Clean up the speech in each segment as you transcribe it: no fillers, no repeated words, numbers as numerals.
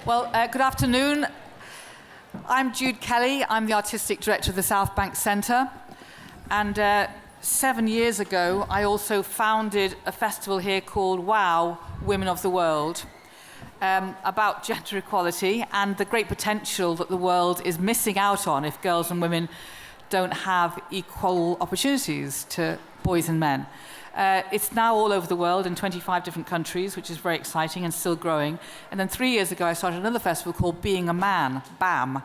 Well, good afternoon. I'm Jude Kelly. I'm the Artistic Director of the SouthBank Centre. And 7 years ago, I also founded a festival here called WOW, Women of the World, about gender equality and the great potential that the world is missing out on if girls and women don't have equal opportunities to boys and men. It's now all over the world in 25 different countries, which is very exciting and still growing. And then 3 years ago, I started another festival called Being a Man, BAM,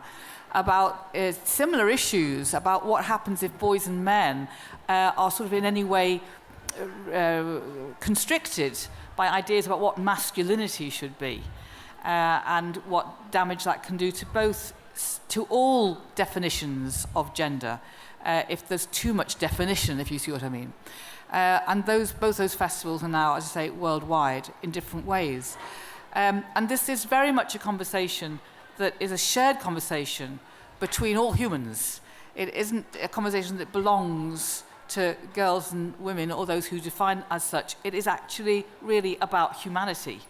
about similar issues, about what happens if boys and men are sort of in any way constricted by ideas about what masculinity should be and what damage that can do to to all definitions of gender, if there's too much definition, if you see what I mean. And both those festivals are now, as I say, worldwide in different ways. And this is very much a conversation that is a shared conversation between all humans. It isn't a conversation that belongs to girls and women or those who define as such. It is actually really about humanity.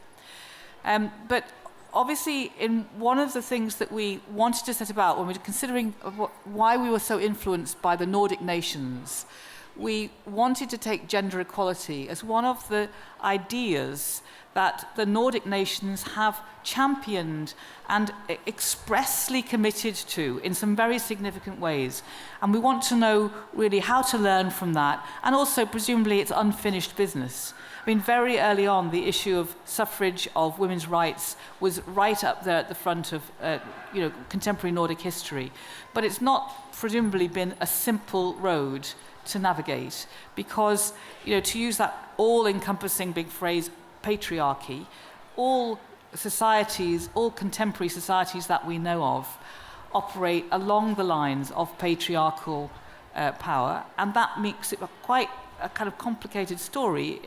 But obviously, in one of the things that we wanted to set about when we were considering why we were so influenced by the Nordic nations, we wanted to take gender equality as one of the ideas that the Nordic nations have championed and expressly committed to in some very significant ways. And we want to know really how to learn from that, and also presumably it's unfinished business. I mean, very early on, the issue of suffrage, of women's rights, was right up there at the front of contemporary Nordic history. But it's not presumably been a simple road to navigate, because, to use that all-encompassing big phrase, patriarchy, all societies, all contemporary societies that we know of, operate along the lines of patriarchal power, and that makes it quite a kind of complicated story,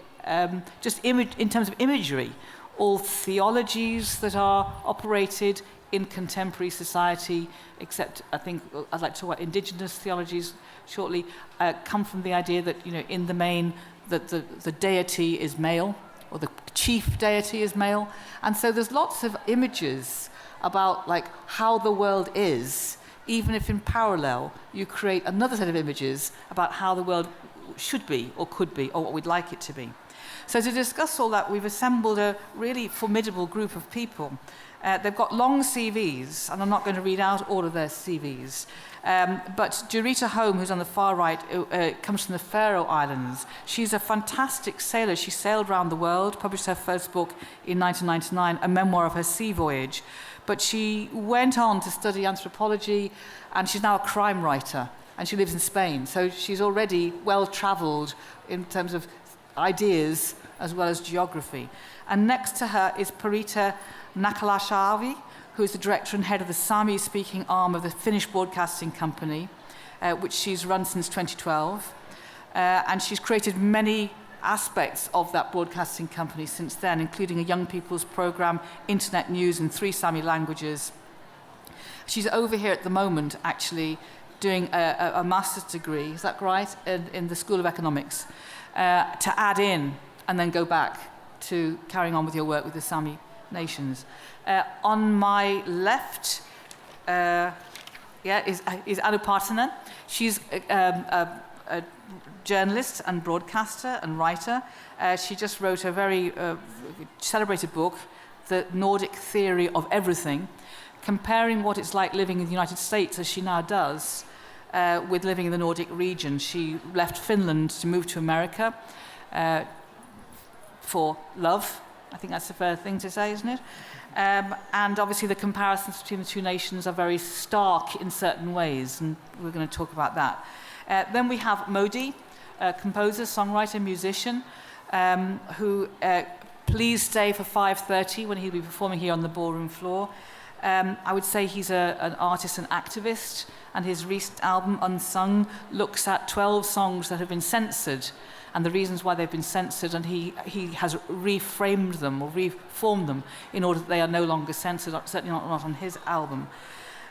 just in terms of imagery. All theologies that are operated in contemporary society, except I think I'd like to talk about indigenous theologies shortly, come from the idea that, in the main, that the deity is male, or the chief deity is male. And so there's lots of images about how the world is, even if in parallel you create another set of images about how the world should be, or could be, or what we'd like it to be. So to discuss all that, we've assembled a really formidable group of people. They've got long CVs, and I'm not going to read out all of their CVs. But Jurita Holm, who's on the far right, comes from the Faroe Islands. She's a fantastic sailor. She sailed around the world, published her first book in 1999, a memoir of her sea voyage. But she went on to study anthropology, and she's now a crime writer, and she lives in Spain. So she's already well-traveled in terms of ideas as well as geography. And next to her is Parita Nakalashavi, who is the director and head of the Sami-speaking arm of the Finnish Broadcasting Company, which she's run since 2012. And she's created many aspects of that broadcasting company since then, including a young people's program, internet news in 3 Sami languages. She's over here at the moment, actually, doing a master's degree, is that right, in the School of Economics, to add in and then go back to carrying on with your work with the Sami nations. On my left is Anu Partanen. She's a journalist and broadcaster and writer. She just wrote a very celebrated book, The Nordic Theory of Everything, comparing what it's like living in the United States, as she now does, with living in the Nordic region. She left Finland to move to America for love. I think that's a fair thing to say, isn't it? And obviously the comparisons between the two nations are very stark in certain ways, and we're going to talk about that. Then we have Modi, a composer, songwriter, musician, who please stay for 5:30 when he'll be performing here on the ballroom floor. I would say he's an artist and activist, and his recent album, Unsung, looks at 12 songs that have been censored and the reasons why they've been censored, and he has reframed them or reformed them in order that they are no longer censored, certainly not on his album.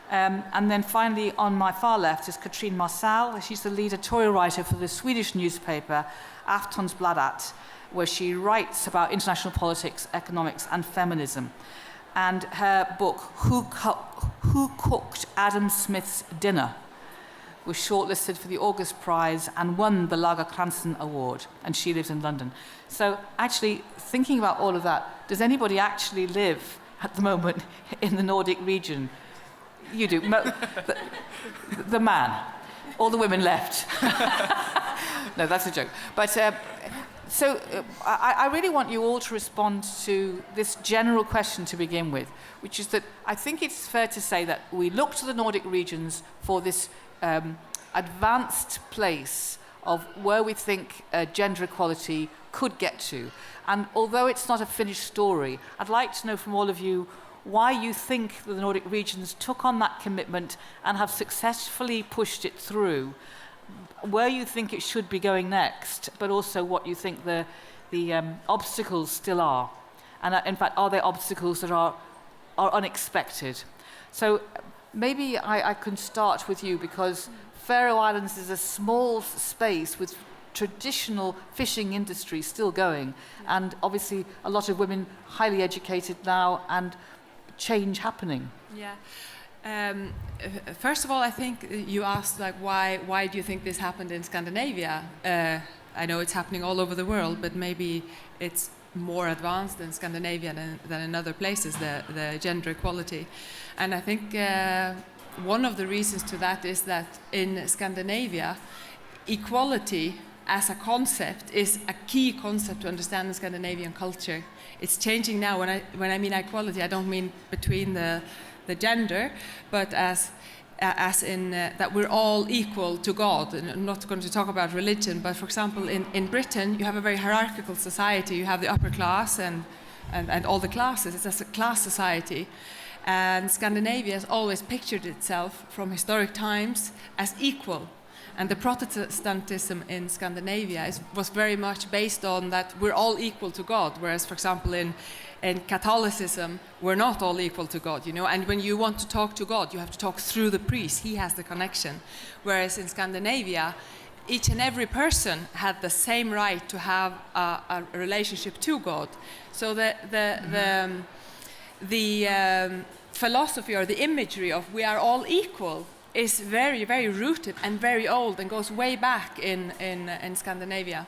And then finally, on my far left is Katrine Marsal. She's the lead editorial writer for the Swedish newspaper Aftonsbladet, where she writes about international politics, economics, and feminism. and her book, Who Cooked Adam Smith's Dinner, was shortlisted for the August Prize and won the Lager Cranston Award, and she lives in London. So actually, thinking about all of that, does anybody actually live at the moment in the Nordic region? You do. The man. All the women left. No, that's a joke. But I really want you all to respond to this general question to begin with, which is that I think it's fair to say that we look to the Nordic regions for this advanced place of where we think gender equality could get to. And although it's not a finished story, I'd like to know from all of you why you think the Nordic regions took on that commitment and have successfully pushed it through, where you think it should be going next, but also what you think the obstacles still are. And in fact, are there obstacles that are unexpected? So maybe I can start with you, because Faroe Islands is a small space with traditional fishing industry still going, and obviously a lot of women highly educated now and change happening. Yeah. First of all, I think you asked, like, why do you think this happened in Scandinavia? I know it's happening all over the world, but maybe it's more advanced in Scandinavia than in other places, the gender equality. And I think one of the reasons to that is that in Scandinavia, equality as a concept is a key concept to understand the Scandinavian culture. It's changing now. When I mean equality, I don't mean between the gender, but as in that we're all equal to God. And I'm not going to talk about religion, but for example, in Britain, you have a very hierarchical society. You have the upper class and all the classes. It's a class society. And Scandinavia has always pictured itself from historic times as equal. And the Protestantism in Scandinavia was very much based on that we're all equal to God, whereas, for example, in Catholicism, we're not all equal to God, you know. And when you want to talk to God, you have to talk through the priest. He has the connection. Whereas in Scandinavia, each and every person had the same right to have a relationship to God. So the philosophy or the imagery of we are all equal is very, very rooted and very old and goes way back in Scandinavia.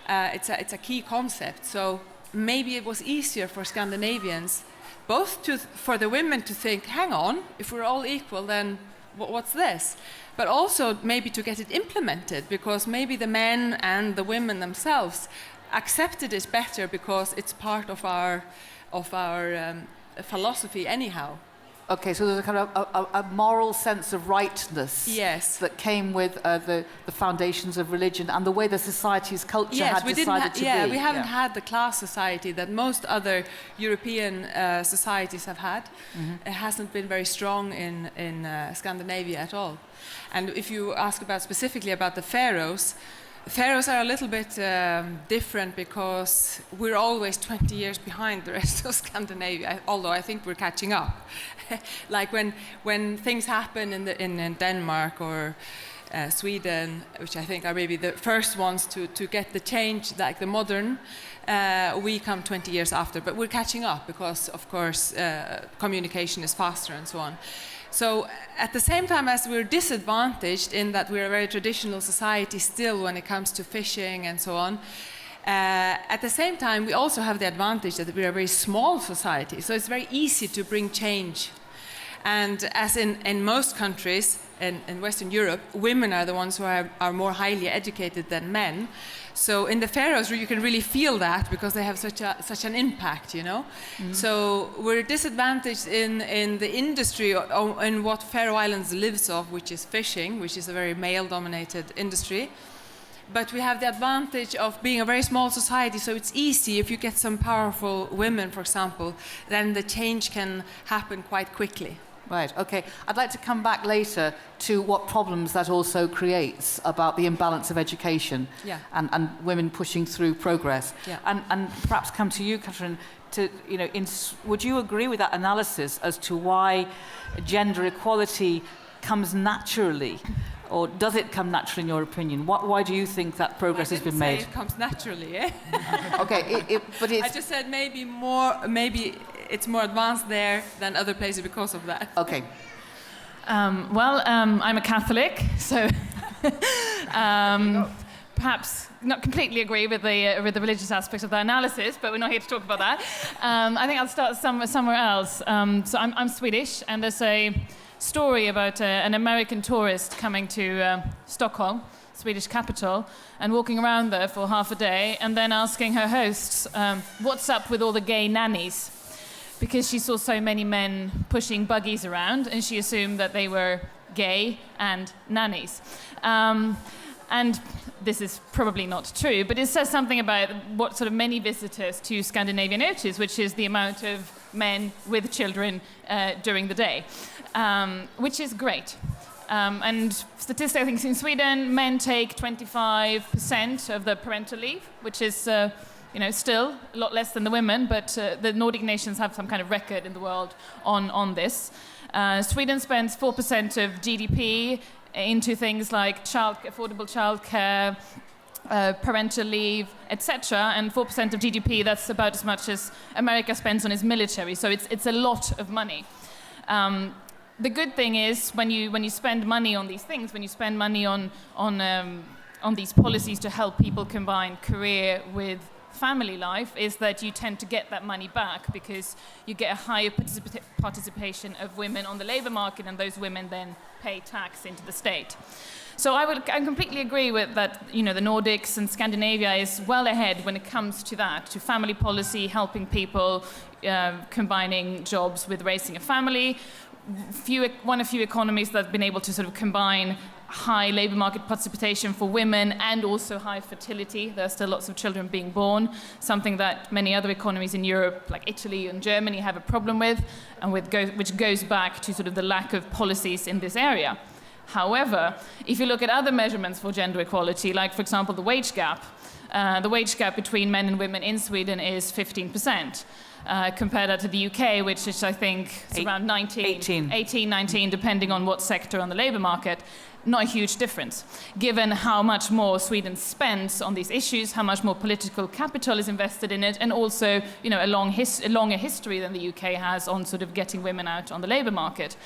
It's a key concept. So maybe it was easier for Scandinavians, both for the women to think, hang on, if we're all equal, then what's this? But also maybe to get it implemented, because maybe the men and the women themselves accepted it better because it's part of our philosophy anyhow. Okay, so there's a kind of a moral sense of rightness, yes, that came with the foundations of religion and the way the society's culture had decided to be. Yeah, we haven't had the class society that most other European societies have had. Mm-hmm. It hasn't been very strong in Scandinavia at all. And if you ask specifically about the Faroes are a little bit different because we're always 20 years behind the rest of Scandinavia, although I think we're catching up. Like when things happen in Denmark or Sweden, which I think are maybe the first ones to get the change, like the modern, we come 20 years after, but we're catching up because, of course, communication is faster and so on. So at the same time as we're disadvantaged in that we're a very traditional society still when it comes to fishing and so on, at the same time we also have the advantage that we're a very small society, so it's very easy to bring change. And as in most countries in Western Europe, women are the ones who are more highly educated than men. So in the Faroes, you can really feel that because they have such an impact, you know. Mm-hmm. So we're disadvantaged in the industry, in what Faroe Islands lives off, which is fishing, which is a very male-dominated industry. But we have the advantage of being a very small society, so it's easy if you get some powerful women, for example, then the change can happen quite quickly. Right, okay. I'd like to come back later to what problems that also creates about the imbalance of education, yeah, and women pushing through progress. Yeah. And perhaps come to you, Catherine, to, you know, would you agree with that analysis as to why gender equality comes naturally? Or does it come naturally in your opinion? Why do you think that progress has been made? It comes naturally, eh? Okay, but it's... I just said maybe it's more advanced there than other places because of that. Okay. I'm a Catholic, so perhaps not completely agree with the religious aspects of the analysis, but we're not here to talk about that. I think I'll start somewhere else. So I'm Swedish, and there's a story about an American tourist coming to Stockholm, Swedish capital, and walking around there for half a day, and then asking her hosts, what's up with all the gay nannies? Because she saw so many men pushing buggies around, and she assumed that they were gay and nannies. And this is probably not true, but it says something about what sort of many visitors to Scandinavia notice, which is the amount of men with children during the day, which is great. And statistics, I think in Sweden, men take 25% of the parental leave, which is still a lot less than the women, but the Nordic nations have some kind of record in the world on this. Sweden spends 4% of GDP into things like affordable childcare, parental leave, etc. And 4% of GDP, that's about as much as America spends on its military. So it's a lot of money. The good thing is when you spend money on these things, when you spend money on these policies to help people combine career with family life, is that you tend to get that money back because you get a higher participation of women on the labor market, and those women then pay tax into the state. So I completely agree with that. The Nordics and Scandinavia is well ahead when it comes to that, to family policy, helping people combining jobs with raising a family. One of few economies that have been able to sort of combine high labor market participation for women and also high fertility. There are still lots of children being born, something that many other economies in Europe, like Italy and Germany, have a problem with, and which goes back to sort of the lack of policies in this area. However, if you look at other measurements for gender equality, like, for example, the wage gap between men and women in Sweden is 15%. Compare that to the UK, which is, I think, around 19, depending on what sector on the labour market. Not a huge difference, given how much more Sweden spends on these issues, how much more political capital is invested in it, and also, a longer history than the UK has on sort of getting women out on the labour market.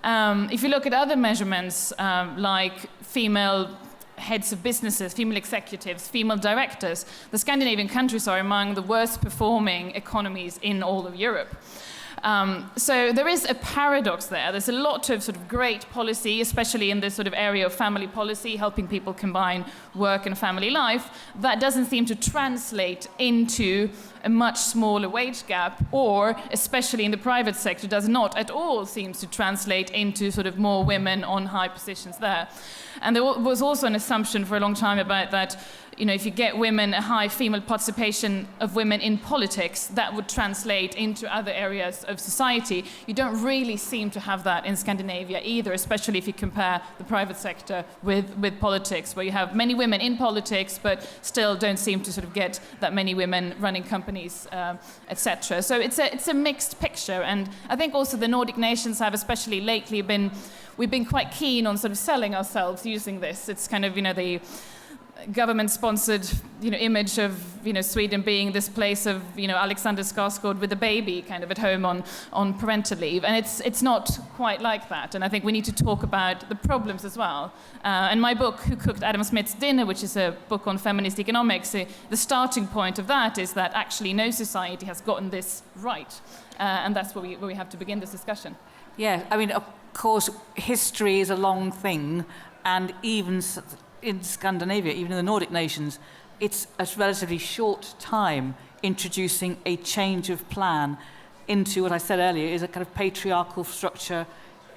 If you look at other measurements, like female heads of businesses, female executives, female directors, the Scandinavian countries are among the worst performing economies in all of Europe. So there is a paradox there. There's a lot of sort of great policy, especially in this sort of area of family policy, helping people combine work and family life, that doesn't seem to translate into a much smaller wage gap, or especially in the private sector, does not at all seem to translate into sort of more women on high positions there. And there was also an assumption for a long time about that, if you get women, a high female participation of women in politics, that would translate into other areas of society. You don't really seem to have that in Scandinavia either, especially if you compare the private sector with politics, where you have many women in politics, but still don't seem to sort of get that many women running companies, etc. So it's a mixed picture. And I think also the Nordic nations have, especially lately, we've been quite keen on sort of selling ourselves using this. It's kind of, the government-sponsored, image of, Sweden being this place of, Alexander Skarsgård with a baby kind of at home on parental leave. And it's not quite like that. And I think we need to talk about the problems as well. And my book, Who Cooked Adam Smith's Dinner, which is a book on feminist economics, the starting point of that is that actually no society has gotten this right. And that's where we have to begin this discussion. Yeah, I mean, of course, history is a long thing, and even in Scandinavia, even in the Nordic nations, it's a relatively short time introducing a change of plan into what I said earlier is a kind of patriarchal structure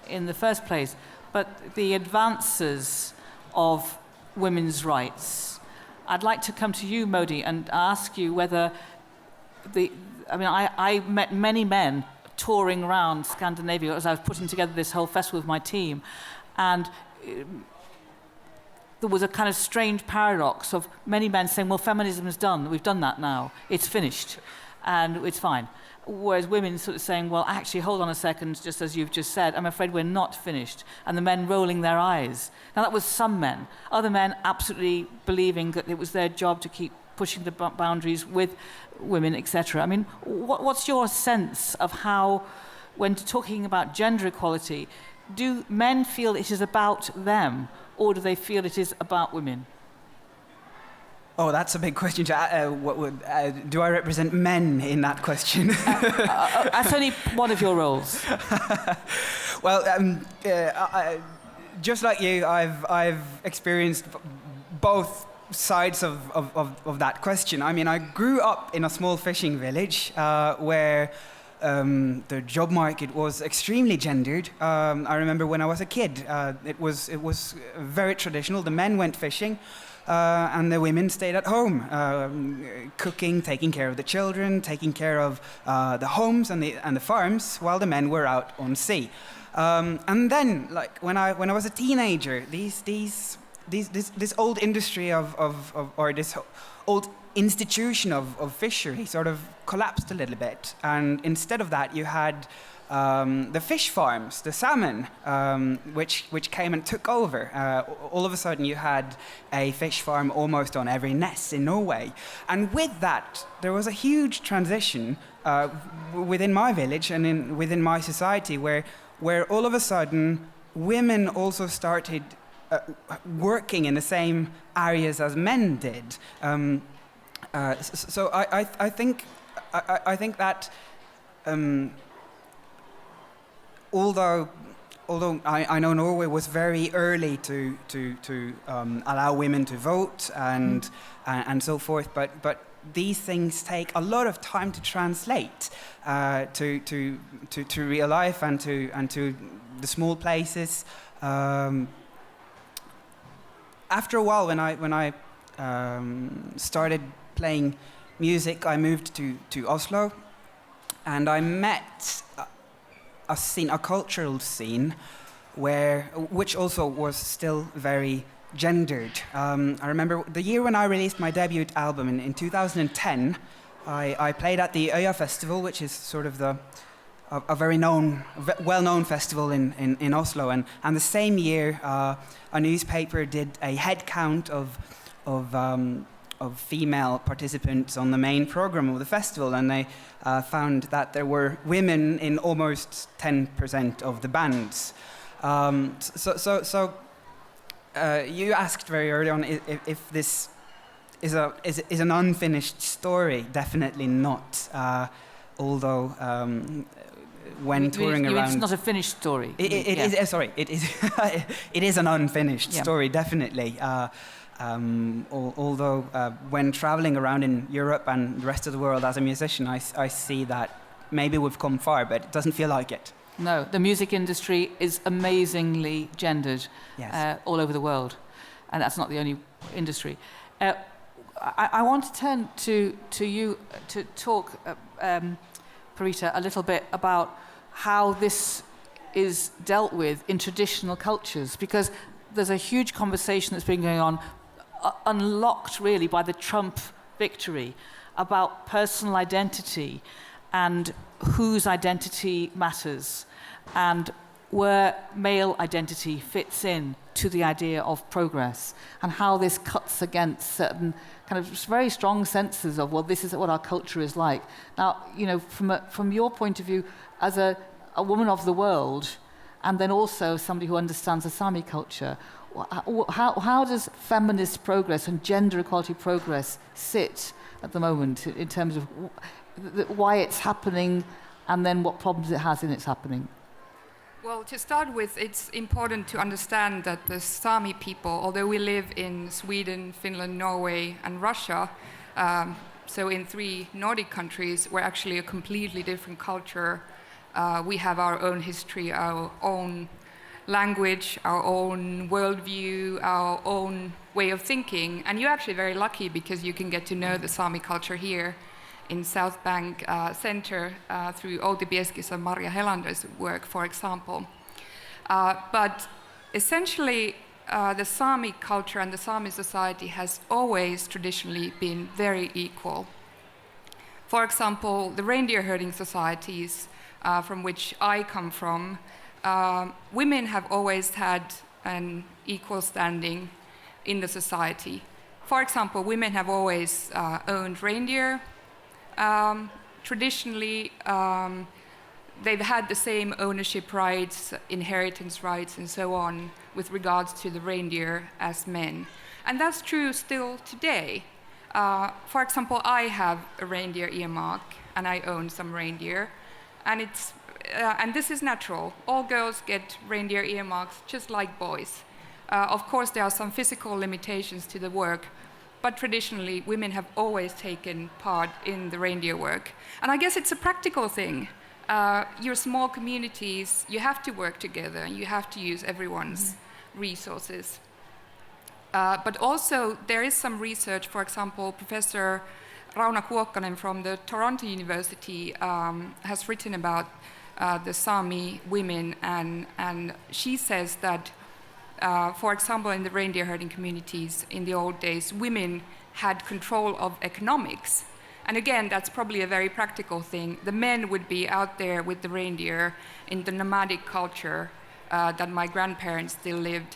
in the first place. But the advances of women's rights, I'd like to come to you, Modi, and ask you whether I met many men touring around Scandinavia as I was putting together this whole festival with my team, and there was a kind of strange paradox of many men saying, well, feminism is done, we've done that now, it's finished, and it's fine. Whereas women sort of saying, well, actually, hold on a second, just as you've just said, I'm afraid we're not finished. And the men rolling their eyes. Now, that was some men. Other men absolutely believing that it was their job to keep pushing the boundaries with women, etc. I mean, what's your sense of how, when talking about gender equality, do men feel it is about them, or do they feel it is about women? Oh, that's a big question. Do I represent men in that question? That's only one of your roles. Well, just like you, I've experienced both sides of that question. I mean, I grew up in a small fishing village where the job market was extremely gendered. I remember when I was a kid, it was very traditional. The men went fishing. And the women stayed at home, cooking, taking care of the children, taking care of the homes and the farms, while the men were out on sea. And then, like when I was a teenager, this old industry or this old institution of fishery sort of collapsed a little bit, and instead of that, you had the fish farms, the salmon, which came and took over. All of a sudden, you had a fish farm almost on every nest in Norway. And with that, there was a huge transition within my village and within my society where all of a sudden, women also started working in the same areas as men did. So I think that although I know Norway was very early to allow women to vote and so forth, but these things take a lot of time to translate to real life and to the small places. After a while, when I started playing music, I moved to Oslo, and I met a cultural scene which also was still very gendered. I remember the year when I released my debut album in 2010. I played at the Øya Festival, which is sort of a very well-known festival in Oslo, and the same year a newspaper did a head count of female participants on the main program of the festival, and they found that there were women in almost 10% of the bands. You asked very early on if this is an unfinished story. Definitely not. Although when touring around, it's not a finished story. It is. Sorry, it is. It is an unfinished story. Definitely. Although when traveling around in Europe and the rest of the world as a musician, I see that maybe we've come far, but it doesn't feel like it. No, the music industry is amazingly gendered all over the world, and that's not the only industry. I want to turn to you to talk, Parita, a little bit about how this is dealt with in traditional cultures, because there's a huge conversation that's been going on, unlocked really by the Trump victory, about personal identity and whose identity matters, and where male identity fits in to the idea of progress, and how this cuts against certain kind of very strong senses of, well, this is what our culture is like. Now, you know, from your point of view, as a woman of the world, and then also somebody who understands the Sami culture, how does feminist progress and gender equality progress sit at the moment in terms of why it's happening and then what problems it has in its happening? Well, to start with, it's important to understand that the Sami people, although we live in Sweden, Finland, Norway, and Russia, so in 3 Nordic countries, we're actually a completely different culture. We have our own history, our own language, our own worldview, our own way of thinking. And you're actually very lucky because you can get to know the Sami culture here in SouthBank Center through Outi Bieskis and Marja Helander's work, for example. But essentially, the Sami culture and the Sami society has always traditionally been very equal. For example, the reindeer herding societies from which I come from, women have always had an equal standing in the society. For example, women have always owned reindeer, traditionally, they've had the same ownership rights, inheritance rights, and so on with regards to the reindeer as men. And that's true still today. For example, I have a reindeer earmark, and I own some reindeer. And this is natural. All girls get reindeer earmarks just like boys. Of course, there are some physical limitations to the work, but traditionally, women have always taken part in the reindeer work. And I guess it's a practical thing. Your small communities, you have to work together, you have to use everyone's resources. But also, there is some research, for example, Professor Rauno Kuokkanen from the Toronto University has written about the Sami women, and she says that, for example, in the reindeer herding communities in the old days, women had control of economics. And again, that's probably a very practical thing. The men would be out there with the reindeer in the nomadic culture that my grandparents still lived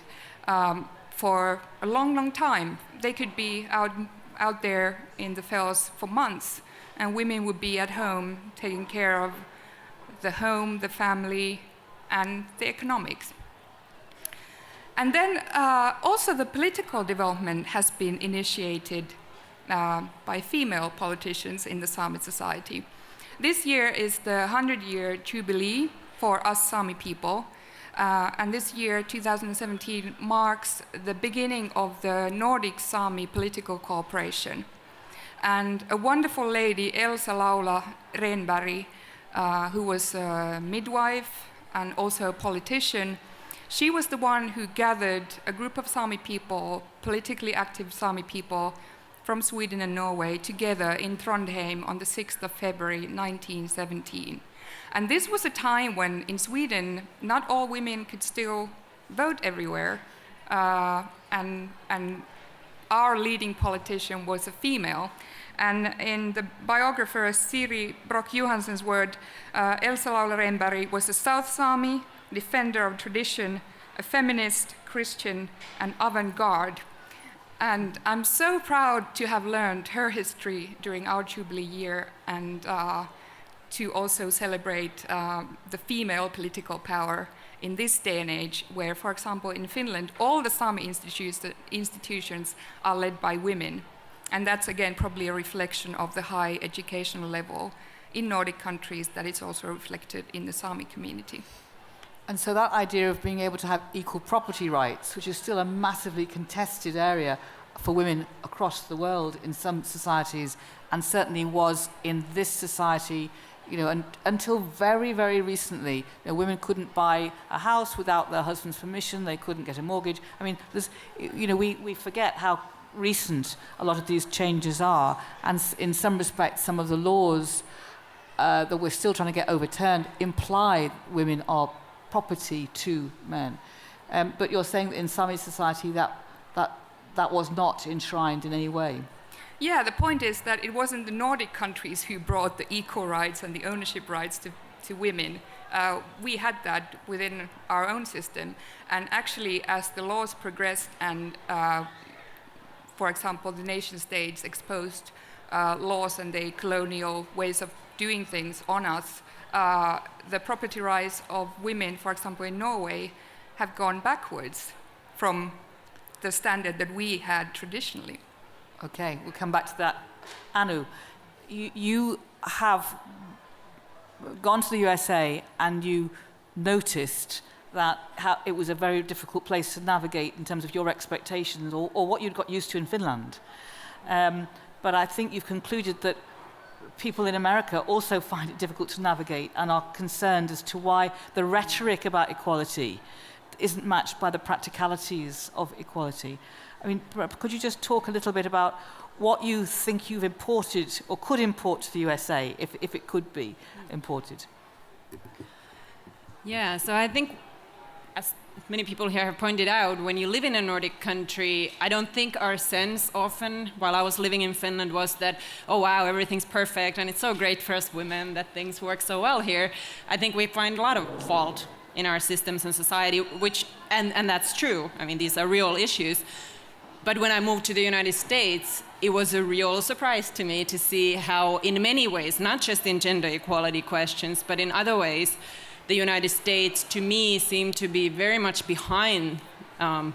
for a long, long time. They could be out there in the fells for months, and women would be at home taking care of the home, the family, and the economics. And then also the political development has been initiated by female politicians in the Sami society. This year is the 100-year jubilee for us Sami people, and this year, 2017, marks the beginning of the Nordic Sami political cooperation. And a wonderful lady, Elsa Laula Renberg, who was a midwife and also a politician, she was the one who gathered a group of Sami people, politically active Sami people, from Sweden and Norway together in Trondheim on the 6th of February 1917. And this was a time when in Sweden not all women could still vote everywhere, and our leading politician was a female. And in the biographer Siri Brock Johansen's word, Elsa Laula Renberg was a South Sami, defender of tradition, a feminist, Christian, and avant-garde. And I'm so proud to have learned her history during our Jubilee year, and to also celebrate the female political power in this day and age, where, for example, in Finland, all the Sami institutions are led by women. And that's, again, probably a reflection of the high educational level in Nordic countries that is also reflected in the Sami community. And so that idea of being able to have equal property rights, which is still a massively contested area for women across the world in some societies, and certainly was in this society, and until very, very recently, women couldn't buy a house without their husband's permission, they couldn't get a mortgage. I mean, we forget how recent a lot of these changes are, and in some respects, some of the laws that we're still trying to get overturned imply women are property to men. But you're saying that in Sami society that was not enshrined in any way. Yeah, the point is that it wasn't the Nordic countries who brought the equal rights and the ownership rights to women. We had that within our own system. And actually, as the laws progressed and, for example, the nation states exposed laws and the colonial ways of doing things on us, the property rights of women, for example, in Norway, have gone backwards from the standard that we had traditionally. Okay, we'll come back to that. Anu, you have gone to the USA and you noticed that it was a very difficult place to navigate in terms of your expectations or what you'd got used to in Finland. But I think you've concluded that people in America also find it difficult to navigate and are concerned as to why the rhetoric about equality isn't matched by the practicalities of equality. I mean, could you just talk a little bit about what you think you've imported or could import to the USA, if it could be imported? Yeah, so I think, as many people here have pointed out, when you live in a Nordic country, I don't think our sense often, while I was living in Finland, was that, oh wow, everything's perfect and it's so great for us women that things work so well here. I think we find a lot of fault in our systems and society, and that's true. I mean, these are real issues. But when I moved to the United States, it was a real surprise to me to see how, in many ways, not just in gender equality questions, but in other ways, the United States, to me, seemed to be very much behind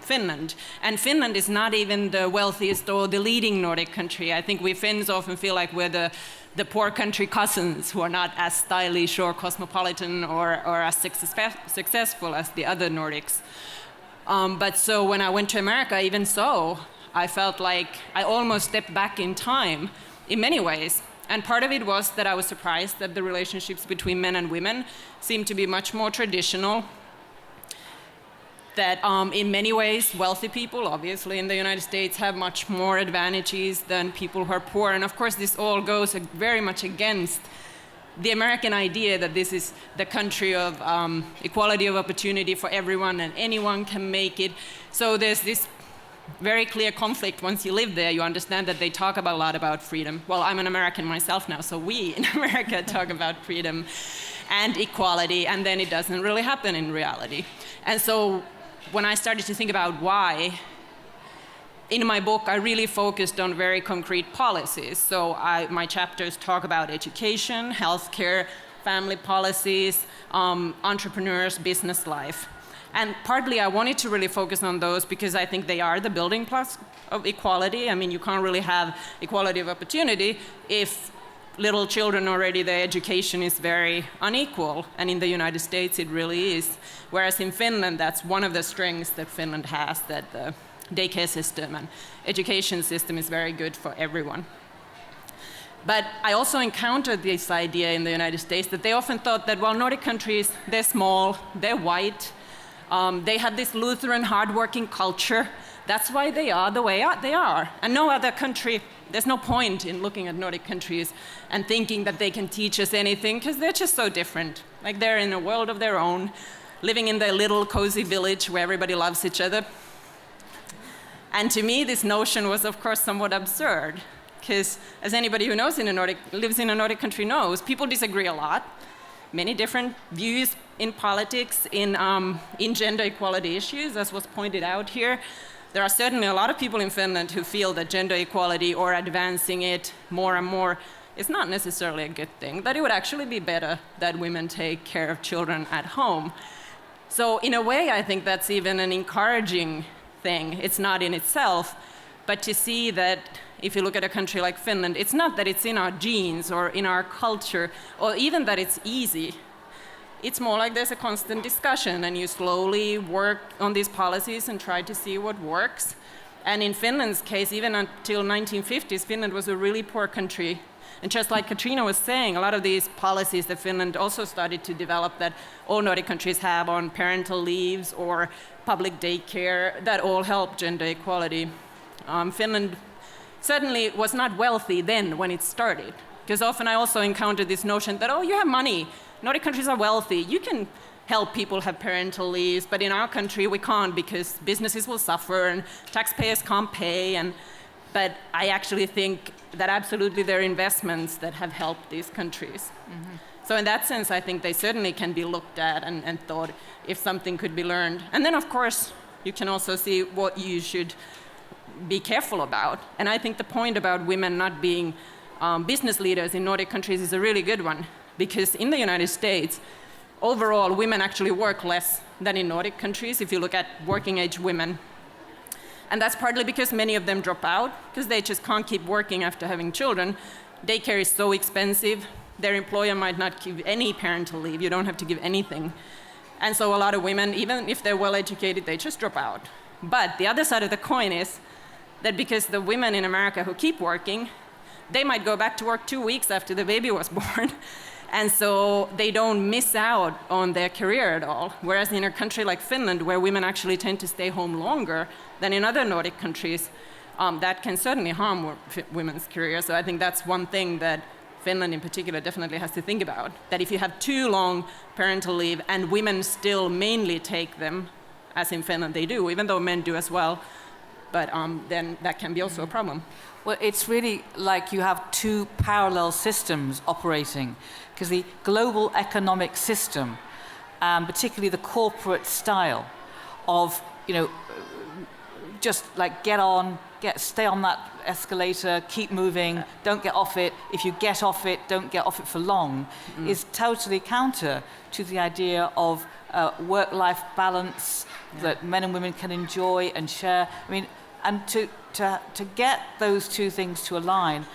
Finland. And Finland is not even the wealthiest or the leading Nordic country. I think we Finns often feel like we're the poor country cousins who are not as stylish or cosmopolitan or as successful as the other Nordics. But so when I went to America, even so, I felt like I almost stepped back in time in many ways. And part of it was that I was surprised that the relationships between men and women seemed to be much more traditional. That in many ways, wealthy people, obviously in the United States, have much more advantages than people who are poor. And of course, this all goes very much against the American idea that this is the country of equality of opportunity for everyone and anyone can make it. So there's this very clear conflict. Once you live there, you understand that they talk a lot about freedom. Well, I'm an American myself now, so we in America talk about freedom and equality, and then it doesn't really happen in reality. And so when I started to think about why, in my book, I really focused on very concrete policies. So my chapters talk about education, healthcare, family policies, entrepreneurs, business life. And partly I wanted to really focus on those because I think they are the building blocks of equality. I mean, you can't really have equality of opportunity if little children already, their education is very unequal. And in the United States, it really is. Whereas in Finland, that's one of the strengths that Finland has, that the daycare system and education system is very good for everyone. But I also encountered this idea in the United States that they often thought that, well, Nordic countries, they're small, they're white, they have this Lutheran hardworking culture. That's why they are the way they are. And no other country, there's no point in looking at Nordic countries and thinking that they can teach us anything, because they're just so different. Like they're in a world of their own, living in their little cozy village where everybody loves each other. And to me, this notion was, of course, somewhat absurd, because as anybody who lives in a Nordic country knows, people disagree a lot. Many different views in politics, in gender equality issues, as was pointed out here. There are certainly a lot of people in Finland who feel that gender equality or advancing it more and more is not necessarily a good thing, that it would actually be better that women take care of children at home. So in a way, I think that's even an encouraging thing. It's not in itself, but to see that if you look at a country like Finland, it's not that it's in our genes or in our culture, or even that it's easy. It's more like there's a constant discussion and you slowly work on these policies and try to see what works. And in Finland's case, even until 1950s, Finland was a really poor country. And just like Katrina was saying, a lot of these policies that Finland also started to develop that all Nordic countries have on parental leaves or public daycare, that all help gender equality. Finland certainly was not wealthy then when it started. Because often I also encountered this notion that, oh, you have money. Nordic countries are wealthy. You can help people have parental leaves, but in our country we can't because businesses will suffer and taxpayers can't pay. But I actually think that absolutely there are investments that have helped these countries. Mm-hmm. So in that sense, I think they certainly can be looked at and thought if something could be learned. And then, of course, you can also see what you should be careful about. And I think the point about women not being business leaders in Nordic countries is a really good one. Because in the United States, overall, women actually work less than in Nordic countries, if you look at working age women. And that's partly because many of them drop out, because they just can't keep working after having children. Daycare is so expensive. Their employer might not give any parental leave. You don't have to give anything. And so a lot of women, even if they're well educated, they just drop out. But the other side of the coin is that because the women in America who keep working, they might go back to work 2 weeks after the baby was born. And so they don't miss out on their career at all. Whereas in a country like Finland, where women actually tend to stay home longer than in other Nordic countries, that can certainly harm women's careers. So I think that's one thing that Finland in particular definitely has to think about. That if you have too long parental leave and women still mainly take them, as in Finland they do, even though men do as well, but then that can be also a problem. Well, it's really like you have two parallel systems operating, because the global economic system, particularly the corporate style of, just like stay on that escalator, keep moving, don't get off it. If you get off it, don't get off it for long, is totally counter to the idea of work-life balance that men and women can enjoy and share. I mean, and to get those two things to align,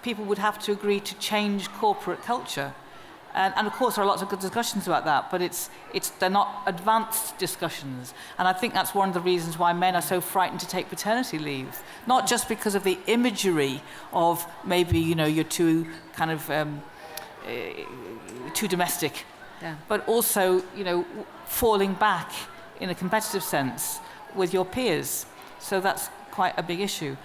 people would have to agree to change corporate culture. And of course, there are lots of good discussions about that, but they're not advanced discussions. And I think that's one of the reasons why men are so frightened to take paternity leave. Not just because of the imagery of maybe, you're too kind of too domestic, but also, falling back in a competitive sense with your peers. So that's quite a big issue.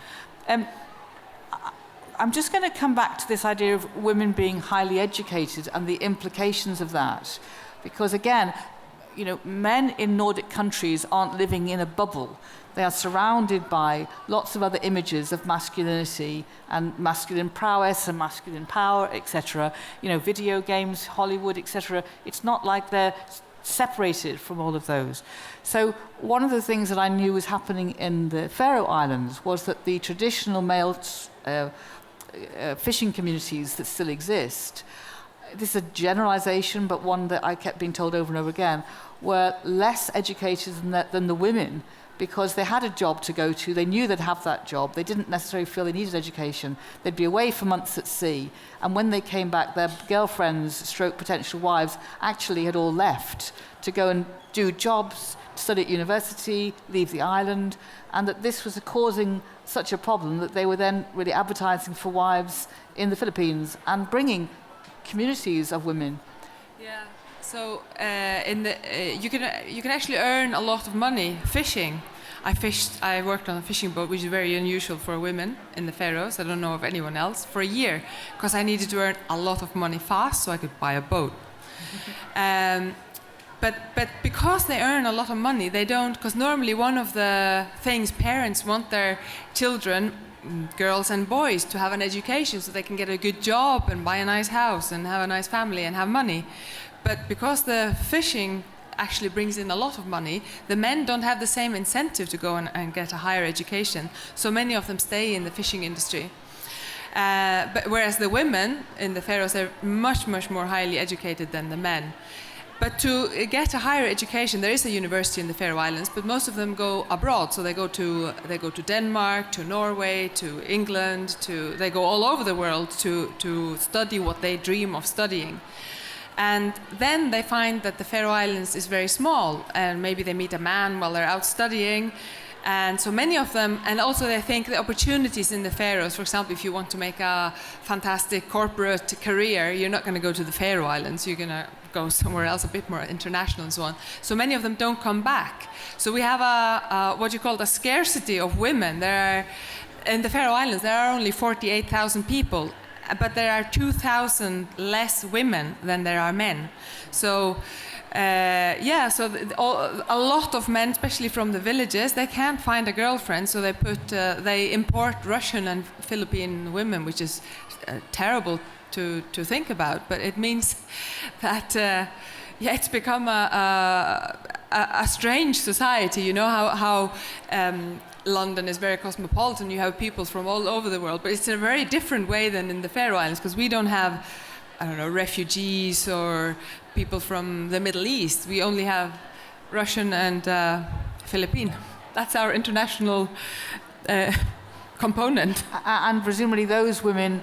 I'm just going to come back to this idea of women being highly educated and the implications of that. Because again, men in Nordic countries aren't living in a bubble. They are surrounded by lots of other images of masculinity and masculine prowess and masculine power, etc. Video games, Hollywood, etc. It's not like they're separated from all of those. So one of the things that I knew was happening in the Faroe Islands was that the traditional male fishing communities that still exist, this is a generalization, but one that I kept being told over and over again, were less educated than the women because they had a job to go to. They knew they'd have that job. They didn't necessarily feel they needed education. They'd be away for months at sea. And when they came back, their girlfriends, stroke potential wives, actually had all left to go and do jobs, study at university, leave the island, and that this was causing such a problem that they were then really advertising for wives in the Philippines and bringing communities of women. Yeah. So you can actually earn a lot of money fishing. I worked on a fishing boat, which is very unusual for women in the Faroes. I don't know of anyone else, for a year, because I needed to earn a lot of money fast so I could buy a boat. But because they earn a lot of money, they don't, because normally one of the things parents want their children, girls and boys, to have an education so they can get a good job and buy a nice house and have a nice family and have money. But because the fishing actually brings in a lot of money, the men don't have the same incentive to go and get a higher education. So many of them stay in the fishing industry. But whereas the women in the Faroes are much, much more highly educated than the men. But to get a higher education, there is a university in the Faroe Islands, but most of them go abroad. So they go to Denmark, to Norway, to England, they go all over the world to study what they dream of studying. And then they find that the Faroe Islands is very small, and maybe they meet a man while they're out studying. And so many of them, and also they think the opportunities in the Faroes, for example, if you want to make a fantastic corporate career, you're not going to go to the Faroe Islands, you're going to go somewhere else, a bit more international and so on. So many of them don't come back. So we have what you call a scarcity of women. In the Faroe Islands, there are only 48,000 people, but there are 2,000 less women than there are men. So a lot of men, especially from the villages, they can't find a girlfriend, so they import Russian and Philippine women, which is terrible to think about. But it means that it's become a strange society. You know how London is very cosmopolitan. You have people from all over the world, but it's in a very different way than in the Faroe Islands, because we don't have, refugees or people from the Middle East. We only have Russian and Philippine. That's our international component. And presumably those women,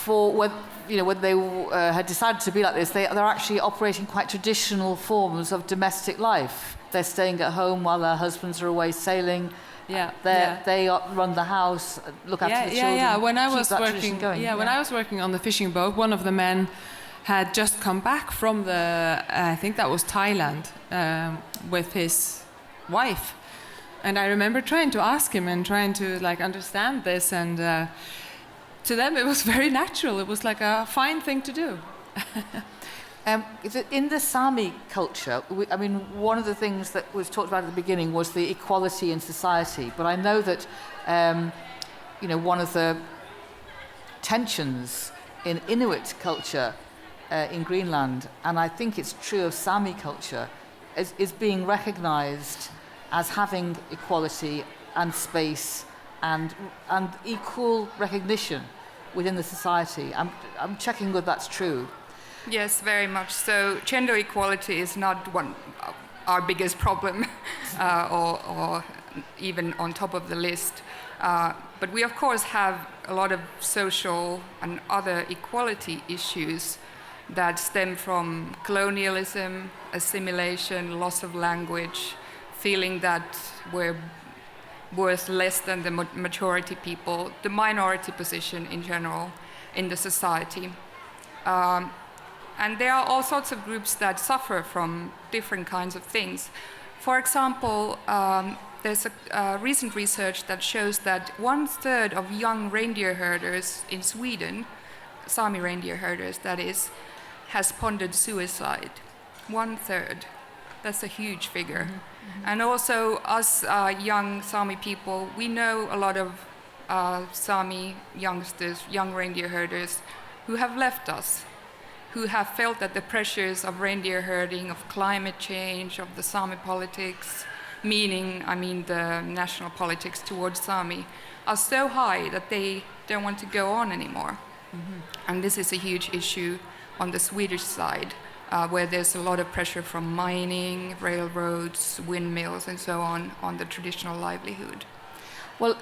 when they had decided to be like this, they're actually operating quite traditional forms of domestic life. They're staying at home while their husbands are away sailing. They run the house, look after the children. When I was working on the fishing boat, one of the men had just come back from I think that was Thailand, with his wife. And I remember trying to ask him and trying to understand this, and to them it was very natural. It was like a fine thing to do. In the Sami culture, one of the things that was talked about at the beginning was the equality in society. But I know that, one of the tensions in Inuit culture in Greenland, and I think it's true of Sami culture, is being recognized as having equality and space and equal recognition within the society. I'm checking whether that's true. Yes, very much so. Gender equality is not our biggest problem or even on top of the list. But we, of course, have a lot of social and other equality issues that stem from colonialism, assimilation, loss of language, feeling that we're worth less than the majority people, the minority position in general in the society. And there are all sorts of groups that suffer from different kinds of things. For example, there's a recent research that shows that 1/3 of young reindeer herders in Sweden, Sami reindeer herders that is, has pondered suicide. 1/3. That's a huge figure. Mm-hmm. And also us young Sami people, we know a lot of Sami youngsters, young reindeer herders, who have left us, who have felt that the pressures of reindeer herding, of climate change, of the Sami politics, the national politics towards Sami, are so high that they don't want to go on anymore. Mm-hmm. And this is a huge issue on the Swedish side, where there's a lot of pressure from mining, railroads, windmills, and so on the traditional livelihood. Well,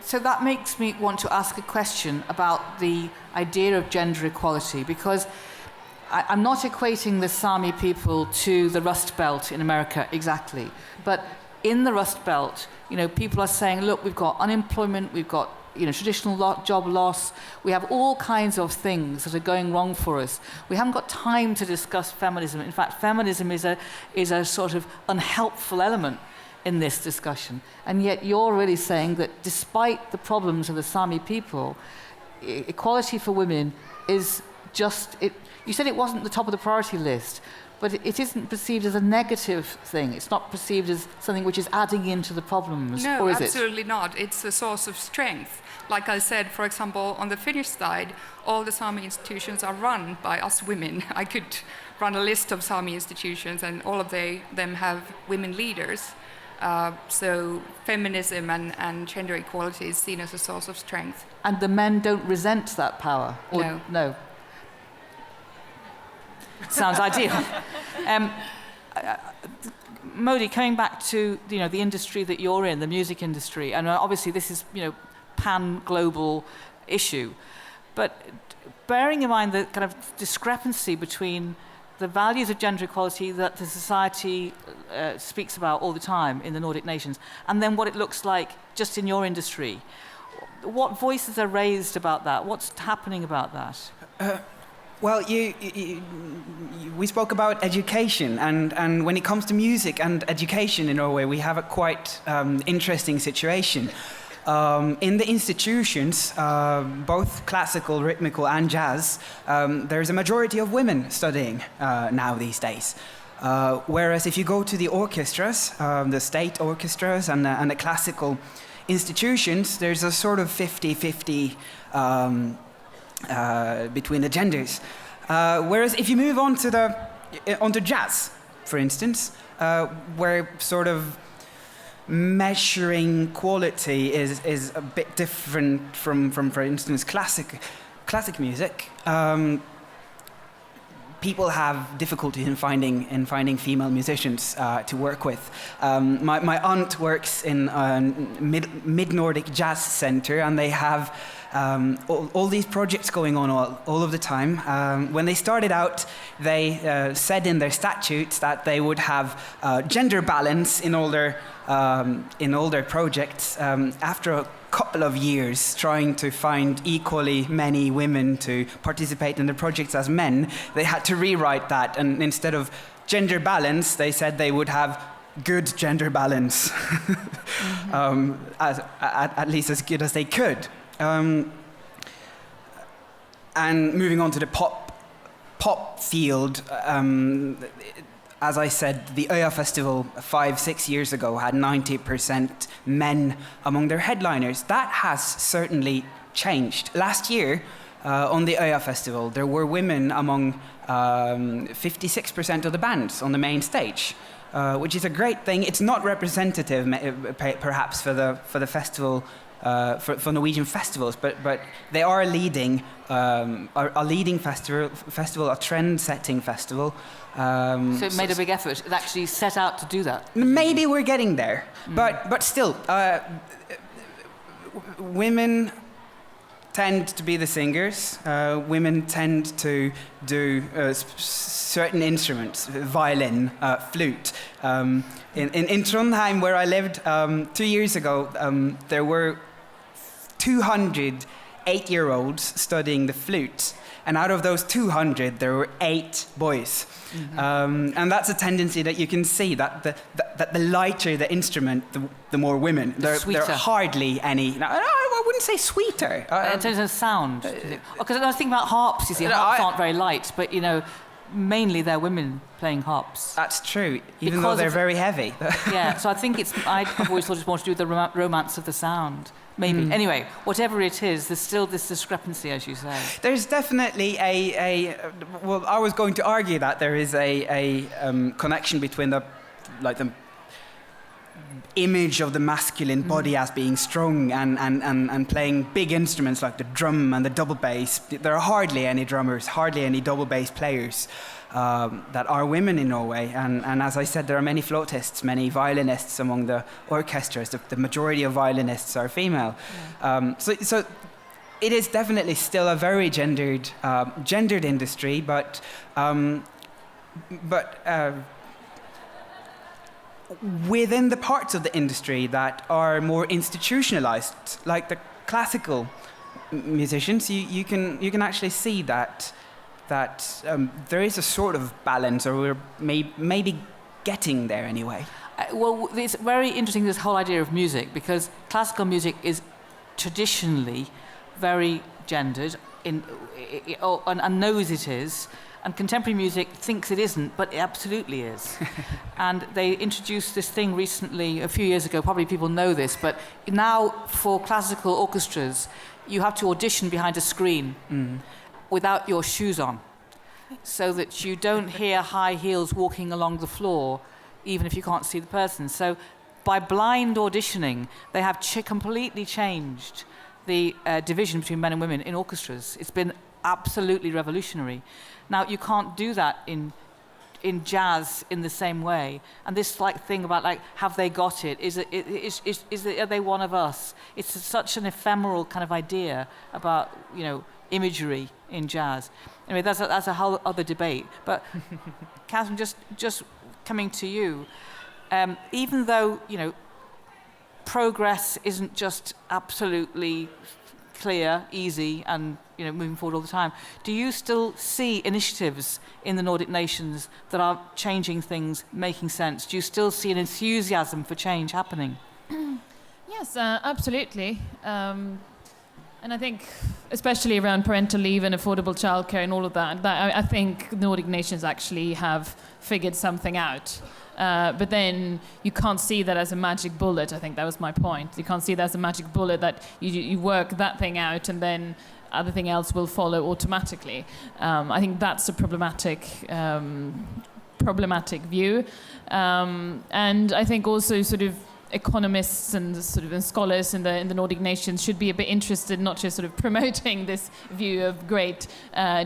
so that makes me want to ask a question about the idea of gender equality, because I'm not equating the Sami people to the Rust Belt in America exactly, but in the Rust Belt, people are saying, look, we've got unemployment, we've got traditional job loss, we have all kinds of things that are going wrong for us. We haven't got time to discuss feminism. In fact, feminism is a sort of unhelpful element in this discussion. And yet you're really saying that despite the problems of the Sami people, equality for women is just... You said it wasn't the top of the priority list, but it isn't perceived as a negative thing. It's not perceived as something which is adding into the problems, no, or is it? No, absolutely not. It's a source of strength. Like I said, for example, on the Finnish side, all the Sami institutions are run by us women. I could run a list of Sami institutions, and all of them have women leaders. So feminism and gender equality is seen as a source of strength. And the men don't resent that power? Or no. Sounds ideal. Modi, coming back to the industry that you're in, the music industry, and obviously this is pan-global issue, but bearing in mind the kind of discrepancy between the values of gender equality that the society speaks about all the time in the Nordic nations, and then what it looks like just in your industry, what voices are raised about that? What's happening about that? Well, we spoke about education, and when it comes to music and education in Norway, we have a quite interesting situation. In the institutions, both classical, rhythmical, and jazz, there's a majority of women studying now these days. Whereas if you go to the orchestras, the state orchestras and the classical institutions, there's a sort of 50-50 between the genders. Whereas if you move on to onto jazz, for instance, where sort of measuring quality is a bit different from for instance, classic music. People have difficulty in finding female musicians to work with. My aunt works in a mid-Nordic jazz center, and they have all these projects going on all of the time. When they started out, they said in their statutes that they would have gender balance in all their projects. After a couple of years trying to find equally many women to participate in the projects as men, they had to rewrite that, and instead of gender balance, they said they would have good gender balance, at least as good as they could. And moving on to the pop field, as I said, the Öja Festival 5-6 years ago had 90% men among their headliners. That has certainly changed. Last year, on the Öja festival, there were women among 56% of the bands on the main stage, which is a great thing. It's not representative, perhaps, for the festival, for Norwegian festivals, but they are leading a leading festival, a trend-setting festival. So it made a big effort. It actually set out to do that. Maybe we're getting there, but still, women tend to be the singers. Women tend to do certain instruments, violin, flute. In Trondheim, where I lived 2 years ago, there were 200 8-year-olds studying the flute. And out of those 200, there were 8 boys. Mm-hmm. And that's a tendency that you can see, that the lighter the instrument, the more women. There are hardly any. No, I wouldn't say sweeter. In terms of sound. Because I was thinking about harps, you see. Harps aren't very light, but, mainly they're women playing harps. That's true, even though they're very heavy. Yeah, so I think I've always thought it's more to do with the romance of the sound. Maybe. Anyway, whatever it is, there's still this discrepancy, as you say. There's definitely well, I was going to argue that there is a connection between the image of the masculine body as being strong and playing big instruments like the drum and the double bass. There are hardly any drummers, hardly any double bass players that are women in Norway. And as I said, there are many flautists, many violinists among the orchestras. The majority of violinists are female. Yeah. So it is definitely still a very gendered industry, but within the parts of the industry that are more institutionalized, like the classical musicians, you can actually see that there is a sort of balance, or we're maybe getting there anyway. Well, it's very interesting, this whole idea of music, because classical music is traditionally very gendered and knows it is. And contemporary music thinks it isn't, but it absolutely is. And they introduced this thing recently, a few years ago, probably people know this, but now for classical orchestras, you have to audition behind a screen without your shoes on, so that you don't hear high heels walking along the floor, even if you can't see the person. So by blind auditioning, they have completely changed the division between men and women in orchestras. It's been absolutely revolutionary. Now, you can't do that in jazz in the same way. And this thing about have they got it? Are they one of us? It's such an ephemeral kind of idea about imagery in jazz. Anyway, that's a whole other debate. But Catherine, just coming to you, even though progress isn't just absolutely clear, easy, and moving forward all the time, do you still see initiatives in the Nordic nations that are changing things, making sense? Do you still see an enthusiasm for change happening? Yes, absolutely. And I think, especially around parental leave and affordable childcare and all of that I think Nordic nations actually have figured something out. But then you can't see that as a magic bullet. I think that was my point. You can't see that as a magic bullet that you work that thing out and then everything else will follow automatically. I think that's a problematic view. And I think also sort of economists and scholars in the Nordic nations should be a bit interested, not just sort of promoting this view of great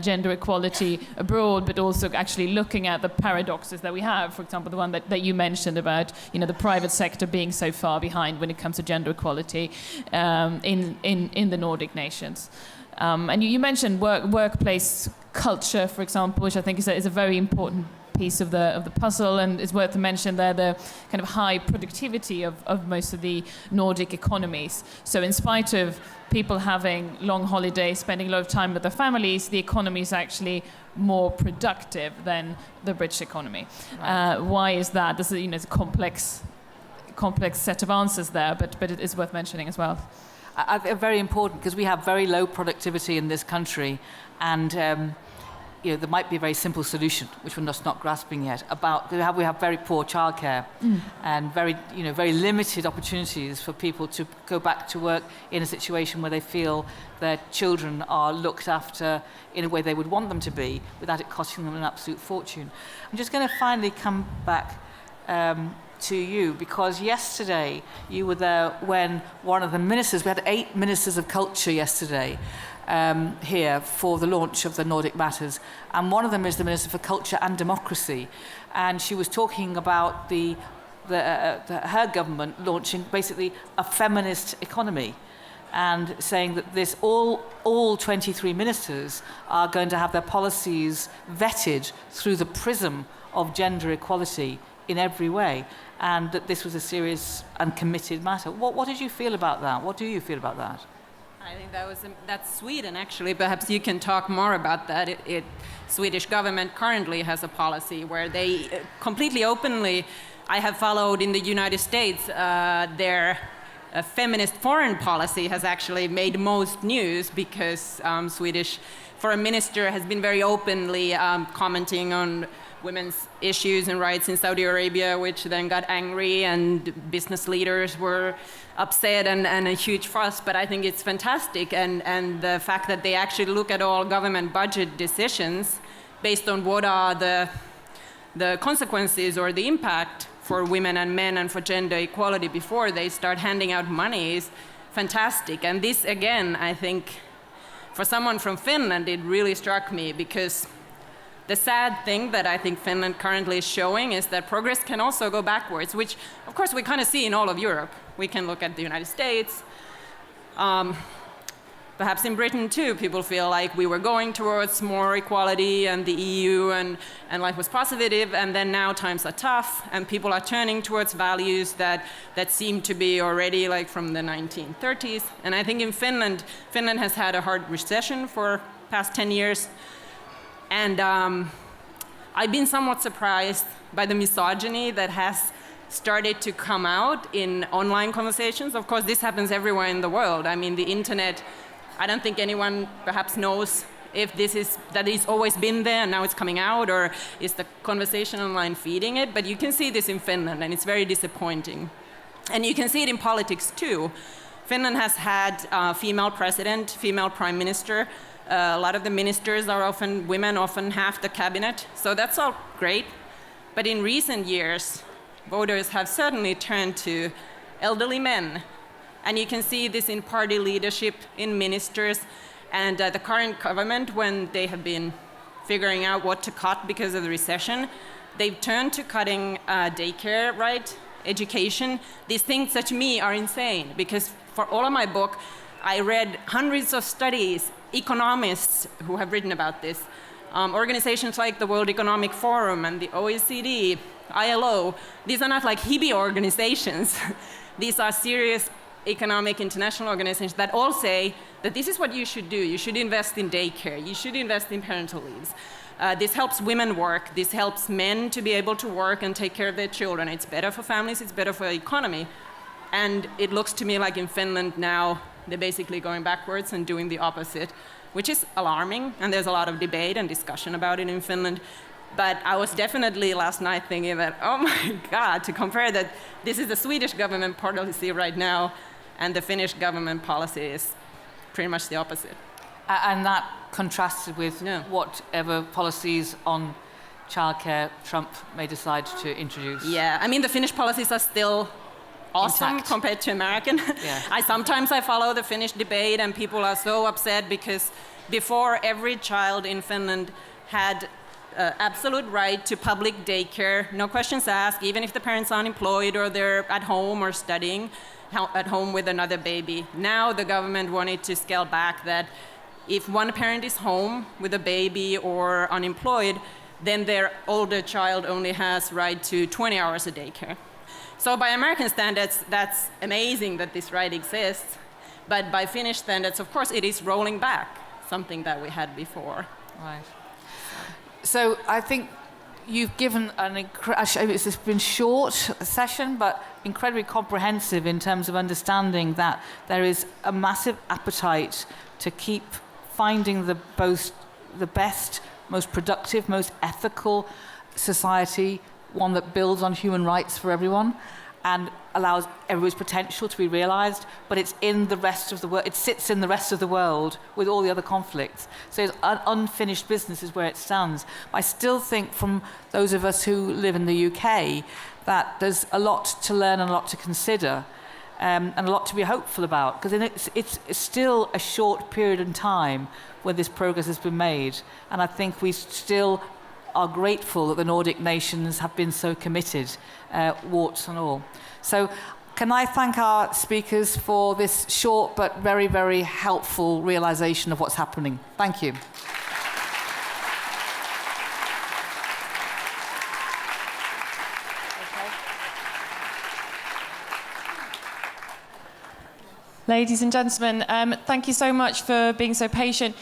gender equality abroad, but also actually looking at the paradoxes that we have. For example, the one that you mentioned about the private sector being so far behind when it comes to gender equality in the Nordic nations. And you mentioned workplace culture, for example, which I think is a very important piece of the puzzle, and it's worth to mention there the kind of high productivity of most of the Nordic economies. So in spite of people having long holidays, spending a lot of time with their families, the economy is actually more productive than the British economy. Right. Why is that? This is it's a complex set of answers there, but it is worth mentioning as well. Very important, because we have very low productivity in this country, and there might be a very simple solution, which we're just not grasping yet, about how we have very poor childcare and very limited opportunities for people to go back to work in a situation where they feel their children are looked after in a way they would want them to be, without it costing them an absolute fortune. I'm just going to finally come back to you, because yesterday you were there when one of the ministers, we had 8 ministers of culture yesterday, here for the launch of the Nordic Matters, and one of them is the Minister for Culture and Democracy, and she was talking about her government launching basically a feminist economy, and saying that all 23 ministers are going to have their policies vetted through the prism of gender equality in every way, and that this was a serious and committed matter. What did you feel about that? What do you feel about that? I think that's Sweden, actually. Perhaps you can talk more about that. Swedish government currently has a policy where they completely openly, I have followed in the United States, their feminist foreign policy has actually made most news, because Swedish foreign minister has been very openly commenting on women's issues and rights in Saudi Arabia, which then got angry, and business leaders were upset, and a huge fuss. But I think it's fantastic, and the fact that they actually look at all government budget decisions based on what are the consequences or the impact for women and men and for gender equality before they start handing out money is fantastic. And this, again, I think, for someone from Finland, it really struck me, because the sad thing that I think Finland currently is showing is that progress can also go backwards, which, of course, we kind of see in all of Europe. We can look at the United States. Perhaps in Britain, too, people feel like we were going towards more equality, and the EU, and life was positive, and then now times are tough, and people are turning towards values that seem to be already like from the 1930s. And I think in Finland has had a hard recession for past 10 years. And I've been somewhat surprised by the misogyny that has started to come out in online conversations. Of course, this happens everywhere in the world. I mean, the internet, I don't think anyone perhaps knows if that it's always been there and now it's coming out, or is the conversation online feeding it. But you can see this in Finland, and it's very disappointing. And you can see it in politics too. Finland has had a female president, female prime minister. A lot of the ministers are often women, often half the cabinet. So that's all great. But in recent years, voters have certainly turned to elderly men. And you can see this in party leadership, in ministers. And the current government, when they have been figuring out what to cut because of the recession, they've turned to cutting daycare, right? Education. These things that to me are insane, because for all of my book, I read hundreds of studies, economists who have written about this, organizations like the World Economic Forum and the OECD, ILO. These are not like hippie organizations. These are serious economic international organizations that all say that this is what you should do. You should invest in daycare. You should invest in parental leaves. This helps women work. This helps men to be able to work and take care of their children. It's better for families. It's better for the economy. And it looks to me like in Finland now, they're basically going backwards and doing the opposite, which is alarming. And there's a lot of debate and discussion about it in Finland. But I was definitely last night thinking that, oh my God, to compare that this is the Swedish government policy right now, and the Finnish government policy is pretty much the opposite. And that contrasted with whatever policies on childcare Trump may decide to introduce. Yeah, I mean, the Finnish policies are still awesome intact compared to American. Yeah. Sometimes I follow the Finnish debate, and people are so upset because before, every child in Finland had absolute right to public daycare, no questions asked, even if the parents are unemployed or they're at home or studying at home with another baby. Now the government wanted to scale back that if one parent is home with a baby or unemployed, then their older child only has right to 20 hours of daycare. So by American standards, that's amazing that this right exists. But by Finnish standards, of course, it is rolling back something that we had before. Right. So I think you've given it's been short session, but incredibly comprehensive in terms of understanding that there is a massive appetite to keep finding the best, most productive, most ethical society, one that builds on human rights for everyone and allows everybody's potential to be realized, but it's in the rest of the world. It sits in the rest of the world with all the other conflicts. So it's unfinished business is where it stands. I still think from those of us who live in the UK that there's a lot to learn and a lot to consider, and a lot to be hopeful about, because it's still a short period in time when this progress has been made. And I think we still are grateful that the Nordic nations have been so committed, warts and all. So can I thank our speakers for this short but very, very helpful realization of what's happening. Thank you. Ladies and gentlemen, thank you so much for being so patient.